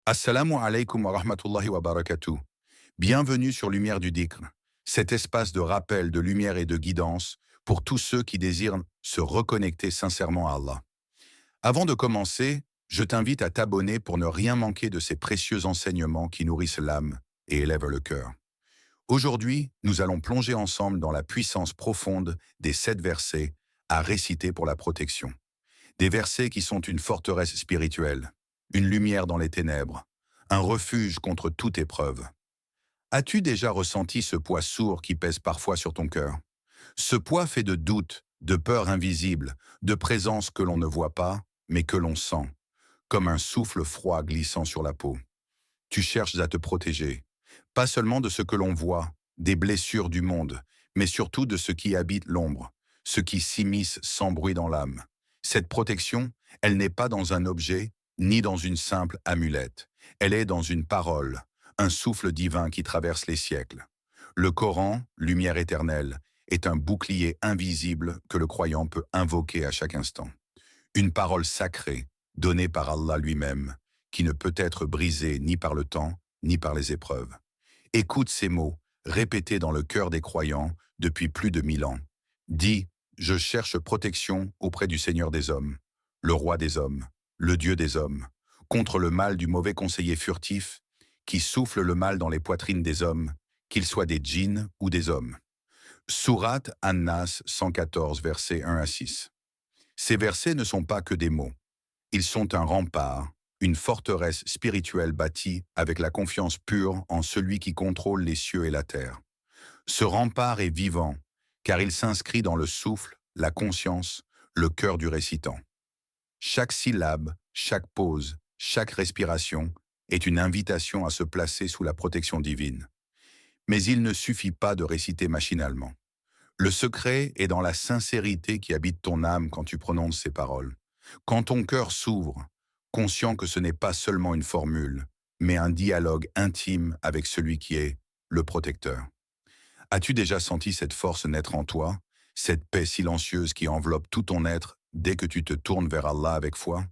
Assalamu alaikum wa rahmatullahi wa barakatuh. Bienvenue sur Lumière du Dhikr, cet espace de rappel, de lumière et de guidance pour tous ceux qui désirent se reconnecter sincèrement à Allah. Avant de commencer, je t'invite à t'abonner pour ne rien manquer de ces précieux enseignements qui nourrissent l'âme et élèvent le cœur. Aujourd'hui, nous allons plonger ensemble dans la puissance profonde des 7 versets à réciter pour la protection. Des versets qui sont une forteresse spirituelle, une lumière dans les ténèbres, un refuge contre toute épreuve. As-tu déjà ressenti ce poids sourd qui pèse parfois sur ton cœur? Ce poids fait de doutes, de peurs invisibles, de présences que l'on ne voit pas, mais que l'on sent, comme un souffle froid glissant sur la peau. Tu cherches à te protéger, pas seulement de ce que l'on voit, des blessures du monde, mais surtout de ce qui habite l'ombre, ce qui s'immisce sans bruit dans l'âme. Cette protection, elle n'est pas dans un objet, ni dans une simple amulette. Elle est dans une parole, un souffle divin qui traverse les siècles. Le Coran, lumière éternelle, est un bouclier invisible que le croyant peut invoquer à chaque instant. Une parole sacrée, donnée par Allah lui-même, qui ne peut être brisée ni par le temps, ni par les épreuves. Écoute ces mots, répétés dans le cœur des croyants depuis plus de 1000 ans. Dis, je cherche protection auprès du Seigneur des hommes, le roi des hommes, le Dieu des hommes, contre le mal du mauvais conseiller furtif, qui souffle le mal dans les poitrines des hommes, qu'ils soient des djinns ou des hommes. Sourate An-Nas 114, versets 1 à 6. Ces versets ne sont pas que des mots. Ils sont un rempart, une forteresse spirituelle bâtie avec la confiance pure en celui qui contrôle les cieux et la terre. Ce rempart est vivant, car il s'inscrit dans le souffle, la conscience, le cœur du récitant. Chaque syllabe, chaque pause, chaque respiration est une invitation à se placer sous la protection divine. Mais il ne suffit pas de réciter machinalement. Le secret est dans la sincérité qui habite ton âme quand tu prononces ces paroles. Quand ton cœur s'ouvre, conscient que ce n'est pas seulement une formule, mais un dialogue intime avec celui qui est le protecteur. As-tu déjà senti cette force naître en toi, cette paix silencieuse qui enveloppe tout ton être dès que tu te tournes vers Allah avec foi?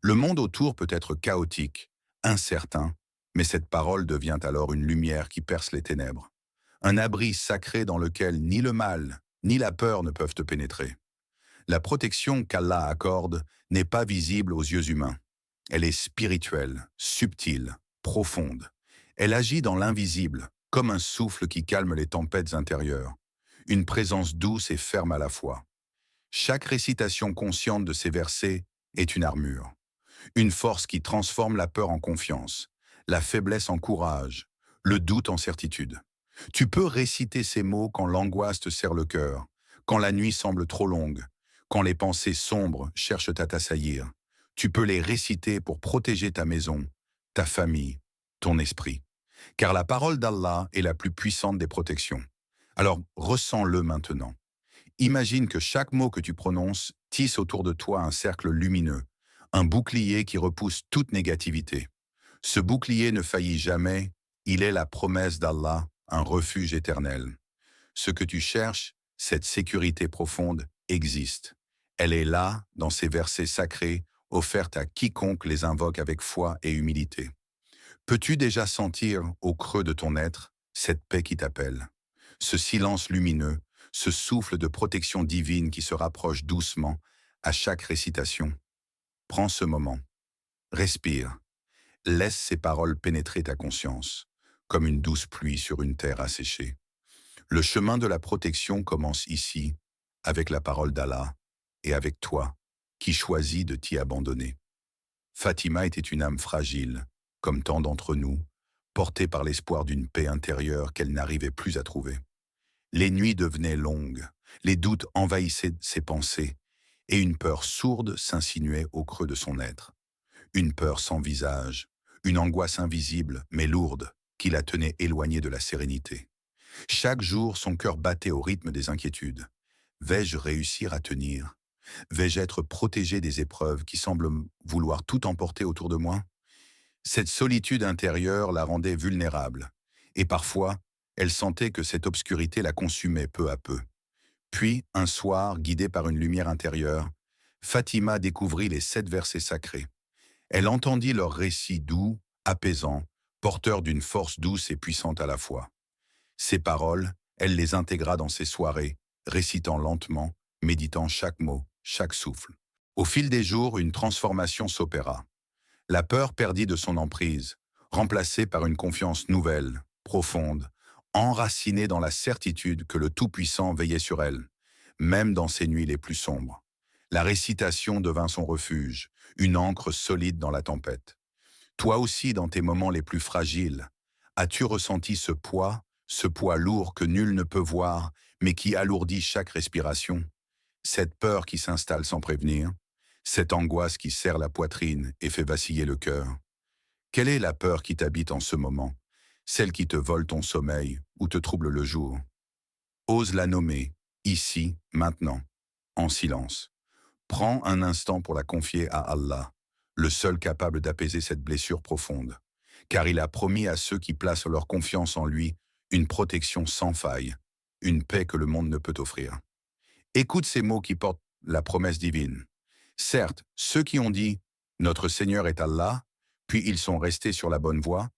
Le monde autour peut être chaotique, incertain, mais cette parole devient alors une lumière qui perce les ténèbres. Un abri sacré dans lequel ni le mal, ni la peur ne peuvent te pénétrer. La protection qu'Allah accorde n'est pas visible aux yeux humains. Elle est spirituelle, subtile, profonde. Elle agit dans l'invisible, comme un souffle qui calme les tempêtes intérieures. Une présence douce et ferme à la fois. Chaque récitation consciente de ces versets est une armure. Une force qui transforme la peur en confiance, la faiblesse en courage, le doute en certitude. Tu peux réciter ces mots quand l'angoisse te serre le cœur, quand la nuit semble trop longue, quand les pensées sombres cherchent à t'assaillir. Tu peux les réciter pour protéger ta maison, ta famille, ton esprit. Car la parole d'Allah est la plus puissante des protections. Alors ressens-le maintenant. Imagine que chaque mot que tu prononces tisse autour de toi un cercle lumineux, un bouclier qui repousse toute négativité. Ce bouclier ne faillit jamais, il est la promesse d'Allah, un refuge éternel. Ce que tu cherches, cette sécurité profonde, existe. Elle est là, dans ces versets sacrés, offerts à quiconque les invoque avec foi et humilité. Peux-tu déjà sentir, au creux de ton être, cette paix qui t'appelle? Ce silence lumineux, ce souffle de protection divine qui se rapproche doucement à chaque récitation. Prends ce moment, respire, laisse ces paroles pénétrer ta conscience, comme une douce pluie sur une terre asséchée. Le chemin de la protection commence ici, avec la parole d'Allah, et avec toi, qui choisis de t'y abandonner. Fatima était une âme fragile, comme tant d'entre nous, portée par l'espoir d'une paix intérieure qu'elle n'arrivait plus à trouver. Les nuits devenaient longues, les doutes envahissaient ses pensées, et une peur sourde s'insinuait au creux de son être. Une peur sans visage, une angoisse invisible mais lourde, qui la tenait éloignée de la sérénité. Chaque jour, son cœur battait au rythme des inquiétudes. Vais-je réussir à tenir? Vais-je être protégé des épreuves qui semblent vouloir tout emporter autour de moi? Cette solitude intérieure la rendait vulnérable, et parfois, elle sentait que cette obscurité la consumait peu à peu. Puis, un soir, guidée par une lumière intérieure, Fatima découvrit les 7 versets sacrés. Elle entendit leur récit doux, apaisant, porteur d'une force douce et puissante à la fois. Ces paroles, elle les intégra dans ses soirées, récitant lentement, méditant chaque mot, chaque souffle. Au fil des jours, une transformation s'opéra. La peur perdit de son emprise, remplacée par une confiance nouvelle, profonde, enracinée dans la certitude que le Tout-Puissant veillait sur elle, même dans ses nuits les plus sombres. La récitation devint son refuge, une ancre solide dans la tempête. Toi aussi, dans tes moments les plus fragiles, as-tu ressenti ce poids lourd que nul ne peut voir, mais qui alourdit chaque respiration? Cette peur qui s'installe sans prévenir, cette angoisse qui serre la poitrine et fait vaciller le cœur. Quelle est la peur qui t'habite en ce moment? Celle qui te vole ton sommeil ou te trouble le jour? Ose la nommer, ici, maintenant, en silence. Prends un instant pour la confier à Allah, le seul capable d'apaiser cette blessure profonde, car il a promis à ceux qui placent leur confiance en lui une protection sans faille, une paix que le monde ne peut offrir. Écoute ces mots qui portent la promesse divine. Certes, ceux qui ont dit « Notre Seigneur est Allah », puis ils sont restés sur la bonne voie,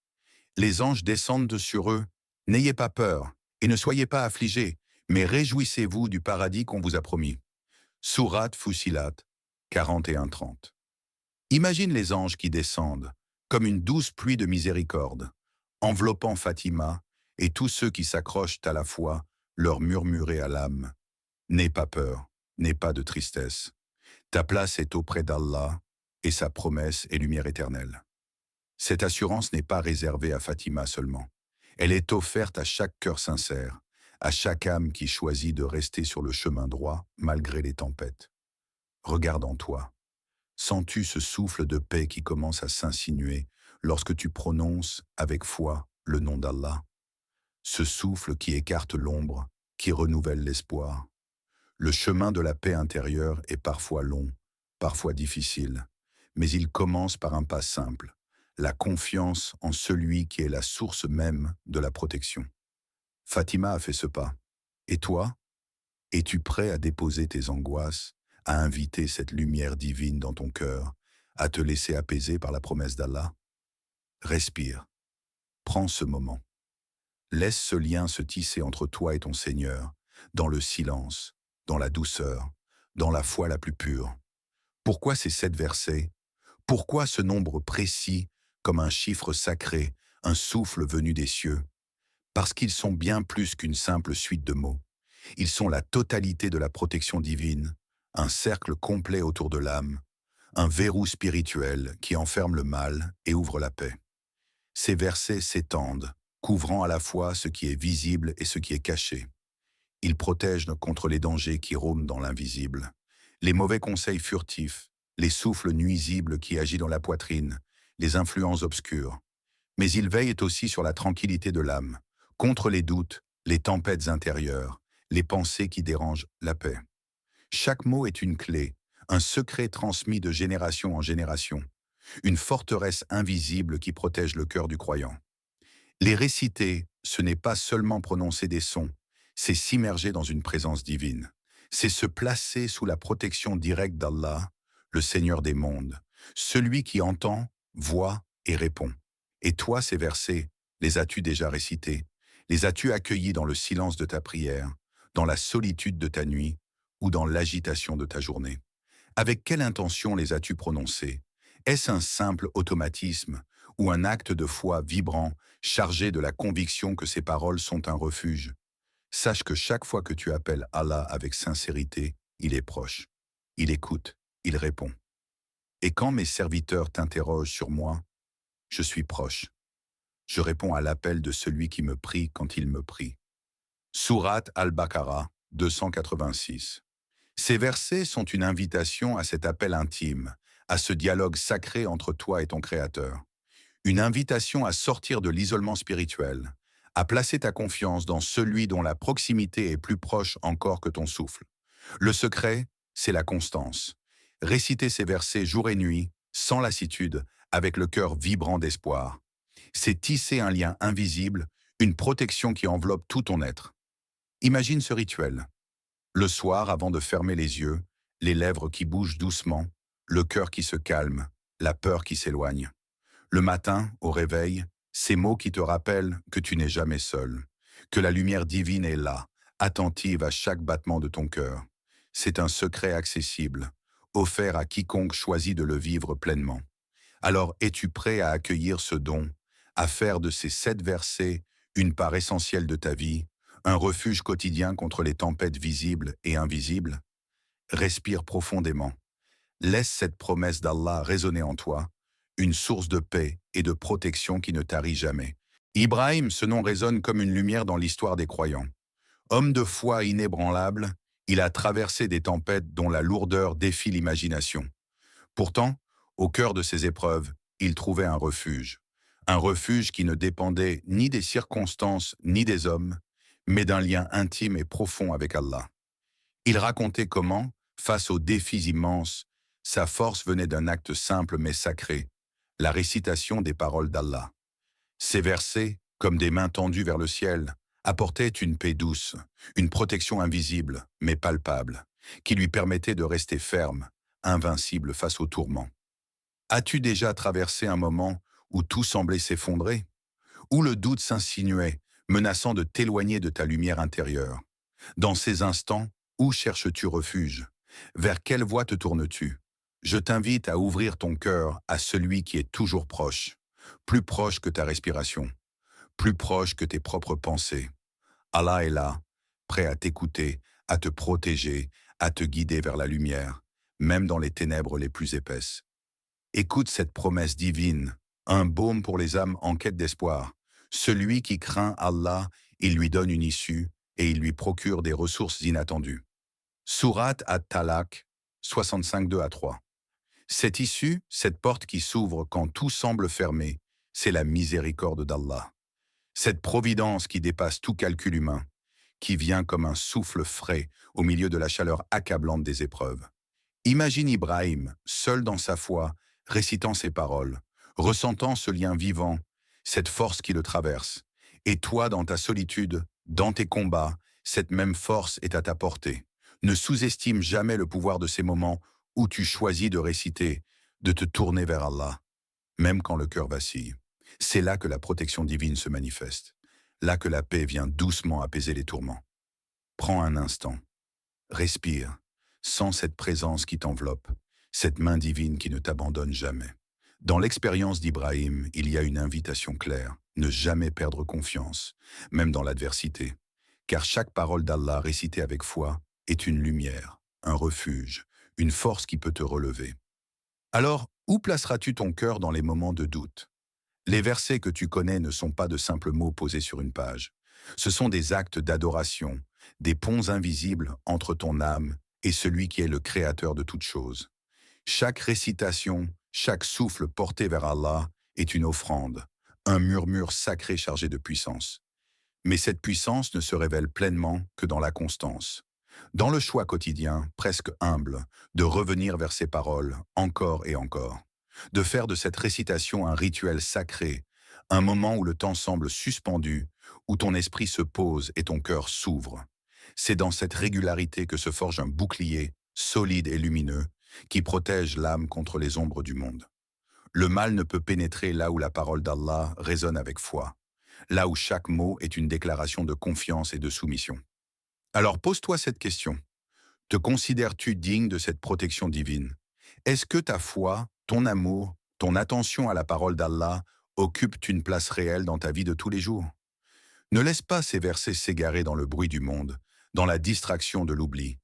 les anges descendent sur eux. N'ayez pas peur et ne soyez pas affligés, mais réjouissez-vous du paradis qu'on vous a promis. Sourate Fussilat 41-30. Imagine les anges qui descendent, comme une douce pluie de miséricorde, enveloppant Fatima et tous ceux qui s'accrochent à la foi, leur murmurer à l'âme. N'aie pas peur, n'aie pas de tristesse. Ta place est auprès d'Allah et sa promesse est lumière éternelle. Cette assurance n'est pas réservée à Fatima seulement. Elle est offerte à chaque cœur sincère, à chaque âme qui choisit de rester sur le chemin droit malgré les tempêtes. Regarde en toi. Sens-tu ce souffle de paix qui commence à s'insinuer lorsque tu prononces avec foi le nom d'Allah? Ce souffle qui écarte l'ombre, qui renouvelle l'espoir. Le chemin de la paix intérieure est parfois long, parfois difficile, mais il commence par un pas simple, la confiance en celui qui est la source même de la protection. Fatima a fait ce pas. Et toi, es-tu prêt à déposer tes angoisses, à inviter cette lumière divine dans ton cœur, à te laisser apaiser par la promesse d'Allah? Respire, prends ce moment. Laisse ce lien se tisser entre toi et ton Seigneur, dans le silence, dans la douceur, dans la foi la plus pure. Pourquoi ces 7 versets? Pourquoi ce nombre précis, comme un chiffre sacré, un souffle venu des cieux? Parce qu'ils sont bien plus qu'une simple suite de mots. Ils sont la totalité de la protection divine, un cercle complet autour de l'âme, un verrou spirituel qui enferme le mal et ouvre la paix. Ces versets s'étendent, couvrant à la fois ce qui est visible et ce qui est caché. Ils protègent contre les dangers qui rôment dans l'invisible, les mauvais conseils furtifs, les souffles nuisibles qui agissent dans la poitrine, les influences obscures. Mais ils veillent aussi sur la tranquillité de l'âme, contre les doutes, les tempêtes intérieures, les pensées qui dérangent la paix. Chaque mot est une clé, un secret transmis de génération en génération, une forteresse invisible qui protège le cœur du croyant. Les réciter, ce n'est pas seulement prononcer des sons, c'est s'immerger dans une présence divine. C'est se placer sous la protection directe d'Allah, le Seigneur des mondes, celui qui entend, voit et répond. Et toi, ces versets, les as-tu déjà récités? Les as-tu accueillis dans le silence de ta prière, dans la solitude de ta nuit ou dans l'agitation de ta journée? Avec quelle intention les as-tu prononcés? Est-ce un simple automatisme ou un acte de foi vibrant, chargé de la conviction que ces paroles sont un refuge? Sache que chaque fois que tu appelles Allah avec sincérité, il est proche. Il écoute, il répond. Et quand mes serviteurs t'interrogent sur moi, je suis proche. Je réponds à l'appel de celui qui me prie quand il me prie. Sourate Al-Baqarah 286. Ces versets sont une invitation à cet appel intime, à ce dialogue sacré entre toi et ton Créateur. Une invitation à sortir de l'isolement spirituel, à placer ta confiance dans celui dont la proximité est plus proche encore que ton souffle. Le secret, c'est la constance. Réciter ces versets jour et nuit, sans lassitude, avec le cœur vibrant d'espoir. C'est tisser un lien invisible, une protection qui enveloppe tout ton être. Imagine ce rituel. Le soir, avant de fermer les yeux, les lèvres qui bougent doucement, le cœur qui se calme, la peur qui s'éloigne. Le matin, au réveil, ces mots qui te rappellent que tu n'es jamais seul, que la lumière divine est là, attentive à chaque battement de ton cœur. C'est un secret accessible, offert à quiconque choisit de le vivre pleinement. Alors es-tu prêt à accueillir ce don, à faire de ces 7 versets une part essentielle de ta vie, un refuge quotidien contre les tempêtes visibles et invisibles? Respire profondément. Laisse cette promesse d'Allah résonner en toi, une source de paix et de protection qui ne tarit jamais. Ibrahim, ce nom résonne comme une lumière dans l'histoire des croyants. Homme de foi inébranlable, il a traversé des tempêtes dont la lourdeur défie l'imagination. Pourtant, au cœur de ces épreuves, il trouvait un refuge qui ne dépendait ni des circonstances ni des hommes, mais d'un lien intime et profond avec Allah. Il racontait comment, face aux défis immenses, sa force venait d'un acte simple mais sacré, la récitation des paroles d'Allah. Ces versets, comme des mains tendues vers le ciel, apportaient une paix douce, une protection invisible mais palpable, qui lui permettait de rester ferme, invincible face aux tourments. As-tu déjà traversé un moment où tout semblait s'effondrer, où le doute s'insinuait, menaçant de t'éloigner de ta lumière intérieure? Dans ces instants, où cherches-tu refuge? Vers quelle voie te tournes-tu? Je t'invite à ouvrir ton cœur à celui qui est toujours proche, plus proche que ta respiration, plus proche que tes propres pensées. Allah est là, prêt à t'écouter, à te protéger, à te guider vers la lumière, même dans les ténèbres les plus épaisses. Écoute cette promesse divine, un baume pour les âmes en quête d'espoir. Celui qui craint Allah, il lui donne une issue et il lui procure des ressources inattendues. Sourate at-Talaq, 65-2-3. Cette issue, cette porte qui s'ouvre quand tout semble fermé, c'est la miséricorde d'Allah. Cette providence qui dépasse tout calcul humain, qui vient comme un souffle frais au milieu de la chaleur accablante des épreuves. Imagine Ibrahim, seul dans sa foi, récitant ces paroles, ressentant ce lien vivant, cette force qui le traverse. Et toi, dans ta solitude, dans tes combats, cette même force est à ta portée. Ne sous-estime jamais le pouvoir de ces moments où tu choisis de réciter, de te tourner vers Allah, même quand le cœur vacille. C'est là que la protection divine se manifeste, là que la paix vient doucement apaiser les tourments. Prends un instant, respire, sens cette présence qui t'enveloppe, cette main divine qui ne t'abandonne jamais. Dans l'expérience d'Ibrahim, il y a une invitation claire, ne jamais perdre confiance, même dans l'adversité, car chaque parole d'Allah récitée avec foi est une lumière, un refuge, une force qui peut te relever. Alors, où placeras-tu ton cœur dans les moments de doute? Les versets que tu connais ne sont pas de simples mots posés sur une page. Ce sont des actes d'adoration, des ponts invisibles entre ton âme et celui qui est le créateur de toutes choses. Chaque récitation, chaque souffle porté vers Allah est une offrande, un murmure sacré chargé de puissance. Mais cette puissance ne se révèle pleinement que dans la constance. Dans le choix quotidien, presque humble, de revenir vers ces paroles encore et encore. De faire de cette récitation un rituel sacré, un moment où le temps semble suspendu, où ton esprit se pose et ton cœur s'ouvre. C'est dans cette régularité que se forge un bouclier, solide et lumineux, qui protège l'âme contre les ombres du monde. Le mal ne peut pénétrer là où la parole d'Allah résonne avec foi, là où chaque mot est une déclaration de confiance et de soumission. Alors pose-toi cette question. Te considères-tu digne de cette protection divine? Est-ce que ta foi, ton amour, ton attention à la parole d'Allah occupent une place réelle dans ta vie de tous les jours? Ne laisse pas ces versets s'égarer dans le bruit du monde, dans la distraction de l'oubli.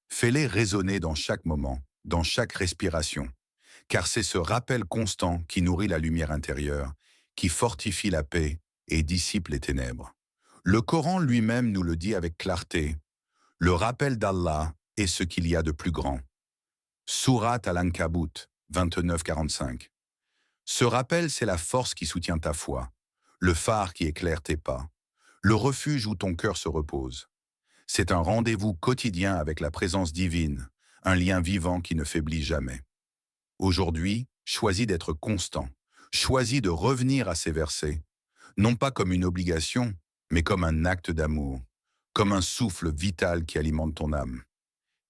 Fais-les résonner dans chaque moment, dans chaque respiration, car c'est ce rappel constant qui nourrit la lumière intérieure, qui fortifie la paix et dissipe les ténèbres. Le Coran lui-même nous le dit avec clarté. Le rappel d'Allah est ce qu'il y a de plus grand. Sourate Al-Ankabut, 29-45. Ce rappel, c'est la force qui soutient ta foi, le phare qui éclaire tes pas, le refuge où ton cœur se repose. C'est un rendez-vous quotidien avec la présence divine, un lien vivant qui ne faiblit jamais. Aujourd'hui, choisis d'être constant, choisis de revenir à ces versets, non pas comme une obligation, mais comme un acte d'amour, comme un souffle vital qui alimente ton âme.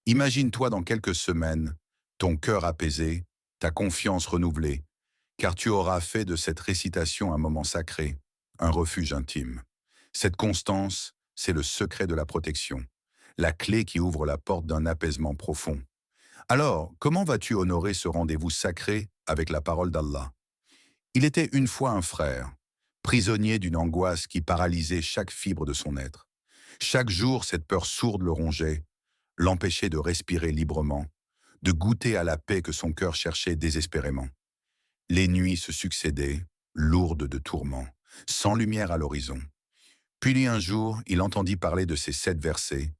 Imagine-toi dans quelques semaines, ton cœur apaisé, ta confiance renouvelée, car tu auras fait de cette récitation un moment sacré, un refuge intime. Cette constance, c'est le secret de la protection, la clé qui ouvre la porte d'un apaisement profond. Alors, comment vas-tu honorer ce rendez-vous sacré avec la parole d'Allah? Il était une fois un frère, prisonnier d'une angoisse qui paralysait chaque fibre de son être. Chaque jour, cette peur sourde le rongeait, l'empêchait de respirer librement, de goûter à la paix que son cœur cherchait désespérément. Les nuits se succédaient, lourdes de tourments, sans lumière à l'horizon. Puis un jour, il entendit parler de ces 7 versets,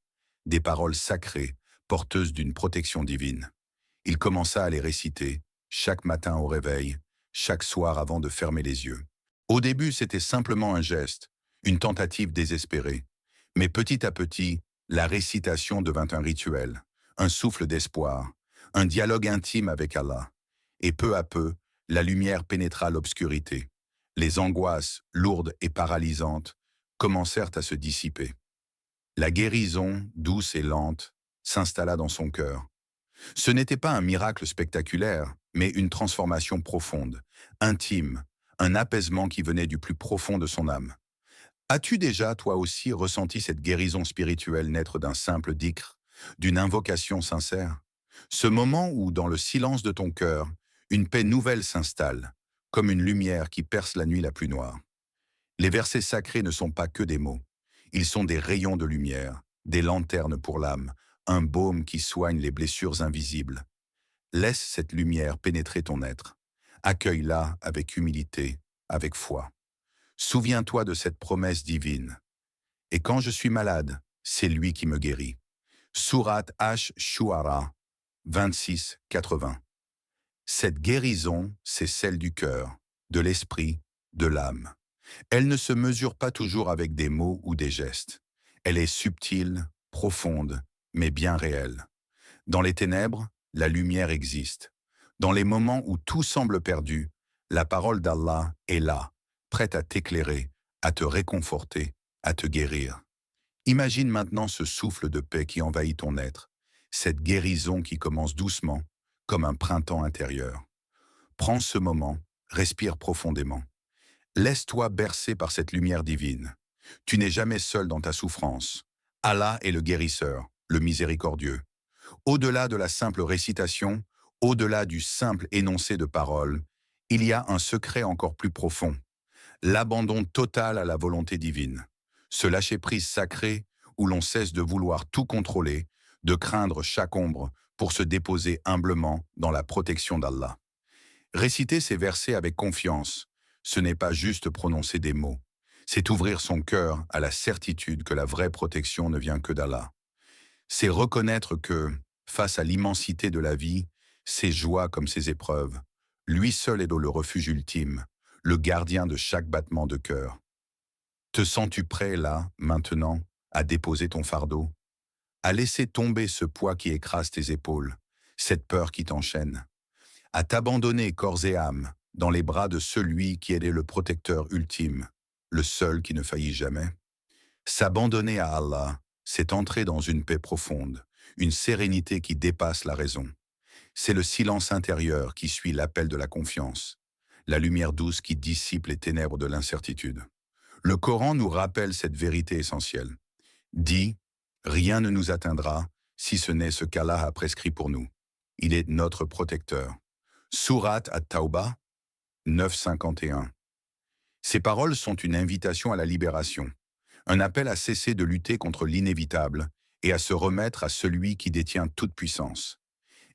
des paroles sacrées, porteuses d'une protection divine. Il commença à les réciter, chaque matin au réveil, chaque soir avant de fermer les yeux. Au début, c'était simplement un geste, une tentative désespérée. Mais petit à petit, la récitation devint un rituel, un souffle d'espoir, un dialogue intime avec Allah. Et peu à peu, la lumière pénétra l'obscurité. Les angoisses, lourdes et paralysantes, commencèrent à se dissiper. La guérison, douce et lente, s'installa dans son cœur. Ce n'était pas un miracle spectaculaire, mais une transformation profonde, intime, un apaisement qui venait du plus profond de son âme. As-tu déjà, toi aussi, ressenti cette guérison spirituelle naître d'un simple dhikr, d'une invocation sincère? Ce moment où, dans le silence de ton cœur, une paix nouvelle s'installe, comme une lumière qui perce la nuit la plus noire. Les versets sacrés ne sont pas que des mots. Ils sont des rayons de lumière, des lanternes pour l'âme, un baume qui soigne les blessures invisibles. Laisse cette lumière pénétrer ton être. Accueille-la avec humilité, avec foi. Souviens-toi de cette promesse divine. Et quand je suis malade, c'est lui qui me guérit. Sourate Ash-Shu'ara 26-80. Cette guérison, c'est celle du cœur, de l'esprit, de l'âme. Elle ne se mesure pas toujours avec des mots ou des gestes. Elle est subtile, profonde, mais bien réelle. Dans les ténèbres, la lumière existe. Dans les moments où tout semble perdu, la parole d'Allah est là, prête à t'éclairer, à te réconforter, à te guérir. Imagine maintenant ce souffle de paix qui envahit ton être, cette guérison qui commence doucement, comme un printemps intérieur. Prends ce moment, respire profondément. Laisse-toi bercer par cette lumière divine. Tu n'es jamais seul dans ta souffrance. Allah est le guérisseur, le miséricordieux. Au-delà de la simple récitation, au-delà du simple énoncé de paroles, il y a un secret encore plus profond, l'abandon total à la volonté divine, ce lâcher-prise sacré où l'on cesse de vouloir tout contrôler, de craindre chaque ombre pour se déposer humblement dans la protection d'Allah. Réciter ces versets avec confiance, ce n'est pas juste prononcer des mots, c'est ouvrir son cœur à la certitude que la vraie protection ne vient que d'Allah. C'est reconnaître que, face à l'immensité de la vie, ses joies comme ses épreuves, lui seul est le refuge ultime, le gardien de chaque battement de cœur. Te sens-tu prêt là, maintenant, à déposer ton fardeau, à laisser tomber ce poids qui écrase tes épaules, cette peur qui t'enchaîne, à t'abandonner corps et âme dans les bras de celui qui est le protecteur ultime, le seul qui ne faillit jamais? S'abandonner à Allah, c'est entrer dans une paix profonde, une sérénité qui dépasse la raison. C'est le silence intérieur qui suit l'appel de la confiance, la lumière douce qui dissipe les ténèbres de l'incertitude. Le Coran nous rappelle cette vérité essentielle. Dit, rien ne nous atteindra si ce n'est ce qu'Allah a prescrit pour nous. Il est notre protecteur. Sourate At-Tawbah 9:51. Ces paroles sont une invitation à la libération, un appel à cesser de lutter contre l'inévitable et à se remettre à celui qui détient toute puissance.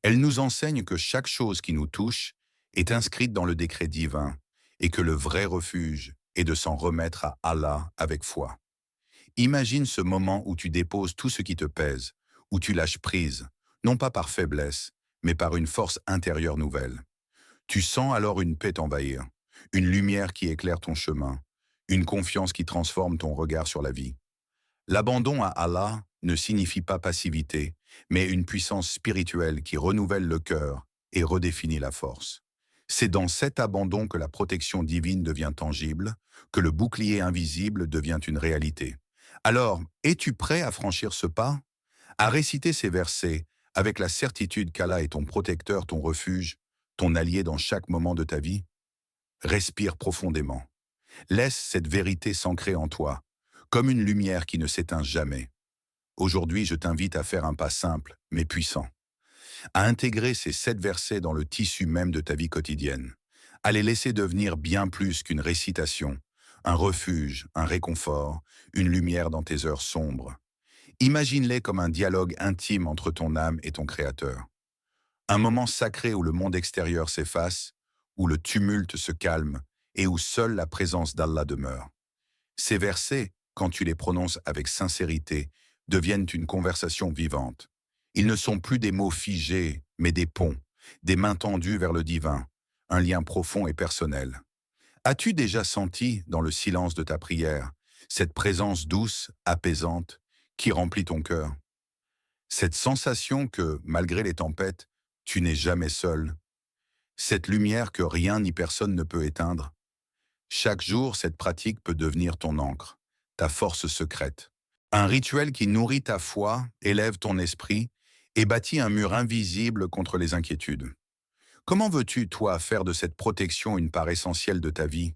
Elles nous enseignent que chaque chose qui nous touche est inscrite dans le décret divin et que le vrai refuge est de s'en remettre à Allah avec foi. Imagine ce moment où tu déposes tout ce qui te pèse, où tu lâches prise, non pas par faiblesse, mais par une force intérieure nouvelle. Tu sens alors une paix t'envahir, une lumière qui éclaire ton chemin, une confiance qui transforme ton regard sur la vie. L'abandon à Allah ne signifie pas passivité, mais une puissance spirituelle qui renouvelle le cœur et redéfinit la force. C'est dans cet abandon que la protection divine devient tangible, que le bouclier invisible devient une réalité. Alors, es-tu prêt à franchir ce pas? À réciter ces versets avec la certitude qu'Allah est ton protecteur, ton refuge, ton allié dans chaque moment de ta vie? Respire profondément. Laisse cette vérité s'ancrer en toi, comme une lumière qui ne s'éteint jamais. Aujourd'hui, je t'invite à faire un pas simple, mais puissant, à intégrer ces 7 versets dans le tissu même de ta vie quotidienne, à les laisser devenir bien plus qu'une récitation, un refuge, un réconfort, une lumière dans tes heures sombres. Imagine-les comme un dialogue intime entre ton âme et ton Créateur. Un moment sacré où le monde extérieur s'efface, où le tumulte se calme et où seule la présence d'Allah demeure. Ces versets, quand tu les prononces avec sincérité, deviennent une conversation vivante. Ils ne sont plus des mots figés, mais des ponts, des mains tendues vers le divin, un lien profond et personnel. As-tu déjà senti, dans le silence de ta prière, cette présence douce, apaisante, qui remplit ton cœur? Cette sensation que, malgré les tempêtes, tu n'es jamais seul. Cette lumière que rien ni personne ne peut éteindre. Chaque jour, cette pratique peut devenir ton encre, ta force secrète. Un rituel qui nourrit ta foi, élève ton esprit et bâtit un mur invisible contre les inquiétudes. Comment veux-tu, toi, faire de cette protection une part essentielle de ta vie?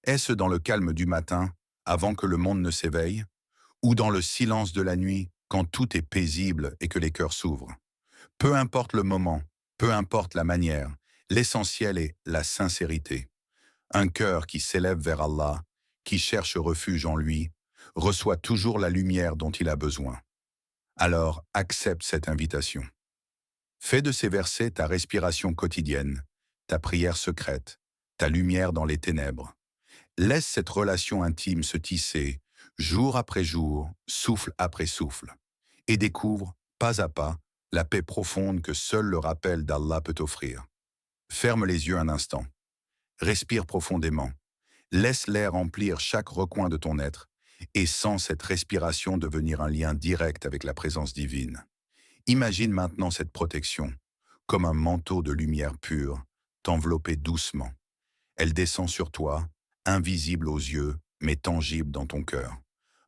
Est-ce dans le calme du matin, avant que le monde ne s'éveille, ou dans le silence de la nuit, quand tout est paisible et que les cœurs s'ouvrent? Peu importe le moment, peu importe la manière, l'essentiel est la sincérité. Un cœur qui s'élève vers Allah, qui cherche refuge en lui, reçoit toujours la lumière dont il a besoin. Alors accepte cette invitation. Fais de ces versets ta respiration quotidienne, ta prière secrète, ta lumière dans les ténèbres. Laisse cette relation intime se tisser, jour après jour, souffle après souffle, et découvre, pas à pas, la paix profonde que seul le rappel d'Allah peut offrir. Ferme les yeux un instant. Respire profondément. Laisse l'air remplir chaque recoin de ton être et sens cette respiration devenir un lien direct avec la présence divine. Imagine maintenant cette protection, comme un manteau de lumière pure, t'envelopper doucement. Elle descend sur toi, invisible aux yeux, mais tangible dans ton cœur.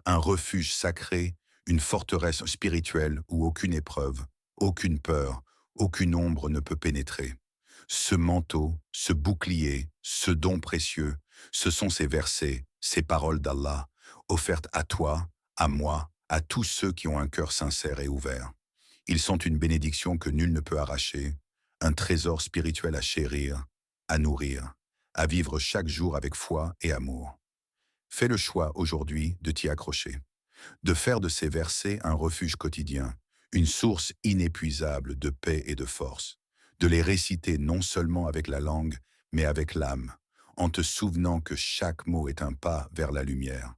Un refuge sacré, une forteresse spirituelle où aucune épreuve, aucune peur, aucune ombre ne peut pénétrer. Ce manteau, ce bouclier, ce don précieux, ce sont ces versets, ces paroles d'Allah, offertes à toi, à moi, à tous ceux qui ont un cœur sincère et ouvert. Ils sont une bénédiction que nul ne peut arracher, un trésor spirituel à chérir, à nourrir, à vivre chaque jour avec foi et amour. Fais le choix aujourd'hui de t'y accrocher, de faire de ces versets un refuge quotidien, une source inépuisable de paix et de force, de les réciter non seulement avec la langue, mais avec l'âme, en te souvenant que chaque mot est un pas vers la lumière.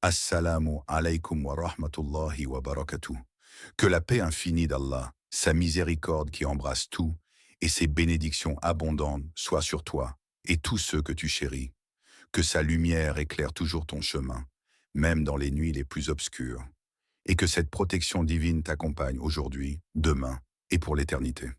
Assalamu alaykum wa rahmatullahi wa barakatuh. Que la paix infinie d'Allah, sa miséricorde qui embrasse tout, et ses bénédictions abondantes soient sur toi et tous ceux que tu chéris. Que sa lumière éclaire toujours ton chemin, même dans les nuits les plus obscures. Et que cette protection divine t'accompagne aujourd'hui, demain et pour l'éternité.